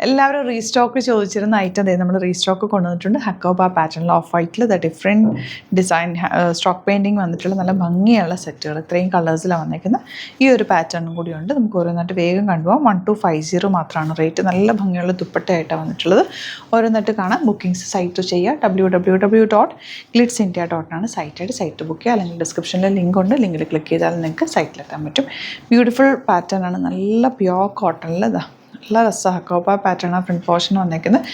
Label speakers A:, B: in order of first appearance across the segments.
A: എല്ലാവരും റീസ്റ്റോക്ക് ചോദിച്ചിരുന്ന ഐറ്റം നമ്മൾ റീസ്റ്റോക്ക് കൊണ്ടുവന്നിട്ടുണ്ട്. ഹക്കോബ പാറ്റേണിൽ ഓഫ് വൈറ്റിൽ ഡിഫറെൻറ്റ് ഡിസൈൻ സ്റ്റോക്ക് പെയിൻറ്റിങ് വന്നിട്ടുള്ള നല്ല ഭംഗിയുള്ള സെറ്റുകൾ ഇത്രയും കളേഴ്സിലാണ് വന്നിരിക്കുന്നത്. ഈ ഒരു പാറ്റേണും കൂടിയുണ്ട്. നമുക്ക് ഓരോന്നായിട്ട് വേഗം കണ്ടുപോകാം. 1250 മാത്രമാണ് റേറ്റ്. നല്ല ഭംഗിയുള്ള ദുപ്പട്ടയായിട്ടാണ് വന്നിട്ടുള്ളത്. ഓരോന്നായിട്ട് കാണാം. ബുക്കിംഗ്സ് സൈറ്റ് ചെയ്യുക. www.glitzindia.com സൈറ്റായിട്ട് സൈറ്റ് ബുക്ക് ചെയ്യുക. അല്ലെങ്കിൽ ഡിസ്ക്രിപ്ഷനിൽ ലിങ്ക് ഉണ്ട്. ലിങ്കിൽ ക്ലിക്ക് ചെയ്താൽ നിങ്ങൾക്ക് സൈറ്റിലെത്താൻ പറ്റും. ബ്യൂട്ടിഫുൾ പാറ്റേൺ ആണ്. നല്ല പ്യോർ കോട്ടണിൽ നല്ല രസമാണ്. ഹക്കോബ പാറ്റേൺ ഫ്രണ്ട് പോർഷൻ വന്നേക്കുന്നത്.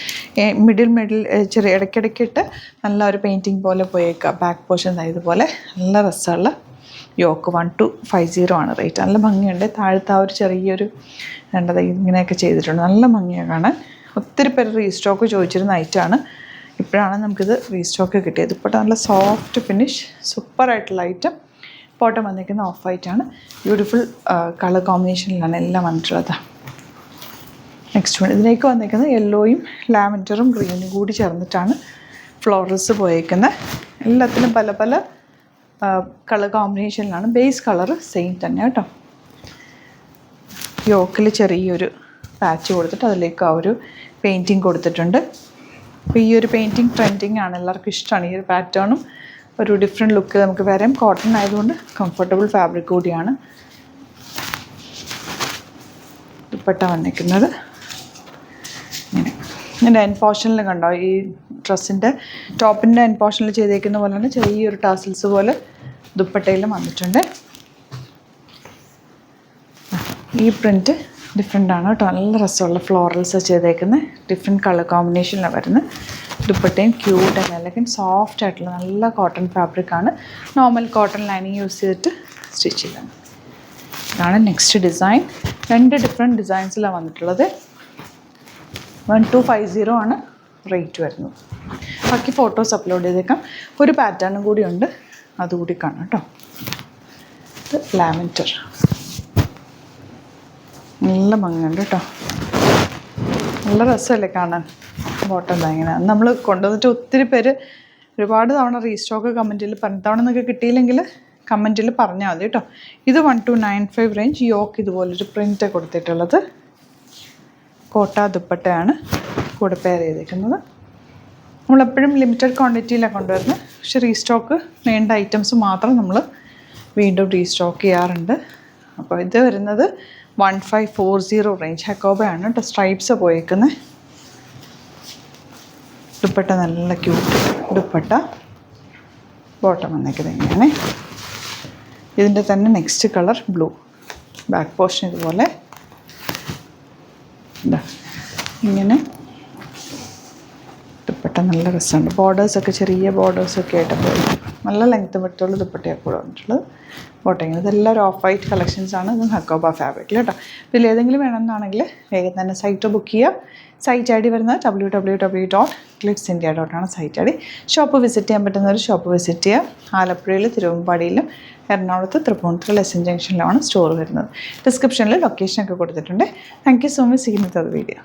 A: മിഡിൽ ചെറിയ ഇടയ്ക്കിടയ്ക്കിട്ട് നല്ല ഒരു പെയിൻറ്റിങ് പോലെ പോയേക്കുക. ബാക്ക് പോർഷൻ ഇതുപോലെ നല്ല രസമുള്ള യോക്ക്. 1250 ആണ് റേറ്റ്. നല്ല ഭംഗിയുണ്ട്. താഴത്തെ ഒരു ചെറിയൊരു ഇങ്ങനെയൊക്കെ ചെയ്തിട്ടുണ്ട്. നല്ല ഭംഗിയാണ് കാണാൻ. ഒത്തിരി പേര് റീസ്റ്റോക്ക് ചോദിച്ചിരുന്ന ഐറ്റമാണ്. ഇപ്പോഴാണ് നമുക്കിത് റീസ്റ്റോക്ക് കിട്ടിയത്. ഇപ്പോൾ നല്ല സോഫ്റ്റ് ഫിനിഷ് സൂപ്പറായിട്ടുള്ള ഐറ്റം. ബോട്ടം വന്നിരിക്കുന്ന ഓഫ് വൈറ്റാണ്. ബ്യൂട്ടിഫുൾ കളർ കോമ്പിനേഷനിലാണ് എല്ലാം വന്നിട്ടുള്ളത്. നെക്സ്റ്റ് വൺ ഇതിലേക്ക് വന്നിരിക്കുന്നത് യെല്ലോയും ലാവൻഡറും ഗ്രീനും കൂടി ചേർന്നിട്ടാണ് ഫ്ലോറൽസ് പോയേക്കുന്നത്. എല്ലാത്തിലും പല പല കളർ കോമ്പിനേഷനിലാണ്. ബേസ് കളർ സെയിം തന്നെ കേട്ടോ. യോക്കിൽ ചെറിയൊരു പാച്ച് കൊടുത്തിട്ട് അതിലേക്ക് ആ ഒരു പെയിൻറ്റിങ് കൊടുത്തിട്ടുണ്ട്. അപ്പോൾ ഈ ഒരു പെയിൻറ്റിങ് ട്രെൻഡിങ് ആണ്. എല്ലാവർക്കും ഇഷ്ടമാണ് ഈ ഒരു പാറ്റേണും. ഒരു ഡിഫറെൻറ്റ് ലുക്ക് നമുക്ക് വരാം. കോട്ടൺ ആയതുകൊണ്ട് കംഫർട്ടബിൾ ഫാബ്രിക് കൂടിയാണ്. ദുപ്പട്ട വന്നിരിക്കുന്നത് ഇങ്ങനെ. ഇതിൻ്റെ എൻ പോർഷനിൽ കണ്ടോ ഈ ഡ്രസ്സിൻ്റെ ടോപ്പിൻ്റെ എൻ പോർഷനിൽ ചെയ്തേക്കുന്ന പോലെ തന്നെ ചെറിയൊരു ടാസിൽസ് പോലെ ദുപ്പട്ടയിലും വന്നിട്ടുണ്ട്. ഈ പ്രിൻറ്റ് ഡിഫറെൻ്റ് ആണ് കേട്ടോ. നല്ല രസമുള്ള ഫ്ലോറൽസ് ചെയ്തേക്കുന്നത്. ഡിഫറെൻറ്റ് കളർ കോമ്പിനേഷനിലാണ് വരുന്നത്. ദുപ്പട്ടയും ക്യൂട്ട് ആൻഡ് എലഗൻറ്റ് സോഫ്റ്റ് ആയിട്ടുള്ള നല്ല കോട്ടൺ ഫാബ്രിക്കാണ്. നോർമൽ കോട്ടൺ ലൈനിങ് യൂസ് ചെയ്തിട്ട് സ്റ്റിച്ച് ചെയ്താണ്. ഇതാണ് നെക്സ്റ്റ് ഡിസൈൻ. 2 ഡിഫറെൻറ്റ് ഡിസൈൻസിലാണ് വന്നിട്ടുള്ളത്. 1250 ആണ് റേറ്റ് വരുന്നത്. ബാക്കി ഫോട്ടോസ് അപ്ലോഡ് ചെയ്തേക്കാം. ഒരു പാറ്റേണും കൂടി ഉണ്ട്, അതുകൂടി കാണാം കേട്ടോ. ഇത് ലാവൻഡർ നല്ല ഭംഗിയുണ്ട് കേട്ടോ. നല്ല രസമല്ലേ കാണാൻ. ബോട്ടം ഇങ്ങനെ നമ്മൾ കൊണ്ടുവന്നിട്ട് ഒത്തിരി പേര് ഒരുപാട് തവണ റീസ്റ്റോക്ക് കമൻറ്റിൽ തവണ നിങ്ങൾക്ക് കിട്ടിയില്ലെങ്കിൽ കമൻറ്റിൽ പറഞ്ഞാൽ മതി കേട്ടോ. ഇത് 1295 റേഞ്ച്. യോക്ക് ഇതുപോലൊരു പ്രിൻ്റ് കൊടുത്തിട്ടുള്ളത്. കോട്ട ദുപ്പട്ടയാണ് കൂടെ പെയർ ചെയ്തേക്കുന്നത്. നമ്മളെപ്പോഴും ലിമിറ്റഡ് ക്വാണ്ടിറ്റിയിലാണ് കൊണ്ടുവരുന്നത്. പക്ഷേ റീസ്റ്റോക്ക് വേണ്ട ഐറ്റംസ് മാത്രം നമ്മൾ വീണ്ടും റീസ്റ്റോക്ക് ചെയ്യാറുണ്ട്. അപ്പോൾ ഇത് വരുന്നത് 1540 റേഞ്ച്. ഹക്കോബയാണ് കേട്ടോ. സ്ട്രൈപ്സ് പോയേക്കുന്നത്. ദുപ്പട്ട നല്ല ക്യൂട്ട് ദുപ്പട്ട. ബോട്ടം വന്നേക്കുന്നത് ഇങ്ങനെ. ഇതിൻ്റെ തന്നെ next colour blue. Back portion ഇതുപോലെ ഇങ്ങനെ. ദുപ്പട്ട നല്ല രസമുണ്ട്. ബോർഡേഴ്സൊക്കെ ചെറിയ ബോർഡേഴ്സൊക്കെ ആയിട്ട് പോയി നല്ല ലെങ്ത്ത് വിട്ടുള്ള ദുപ്പട്ടയൊക്കെ കൂടെ വന്നിട്ടുള്ളത്. ബോട്ടം ഇതെല്ലാം ഒരു ഓഫ് വൈറ്റ് കളക്ഷൻസാണ്. ഇത് ഹക്കോബ ഫാബ്രിക്കിൽ കേട്ടോ. ഇതിൽ ഏതെങ്കിലും വേണമെന്നാണെങ്കിൽ വേഗം തന്നെ സൈറ്റ് ബുക്ക് ചെയ്യുക. സൈറ്റ് ഐ ഡി വരുന്നത് www.glitzindia.com site I D. Shop visit ചെയ്യാൻ പറ്റുന്നവർ ഷോപ്പ് വിസിറ്റ് ചെയ്യുക. ആലപ്പുഴയിൽ തിരുവമ്പാടിയിലും എറണാകുളത്ത് തൃപ്പൂണിത്തുറ ലെസൺ ജംഗ്ഷനിലാണ് സ്റ്റോർ വരുന്നത്. ഡിസ്ക്രിപ്ഷനിൽ ലൊക്കേഷനൊക്കെ കൊടുത്തിട്ടുണ്ട്. Thank you so much. See in the video.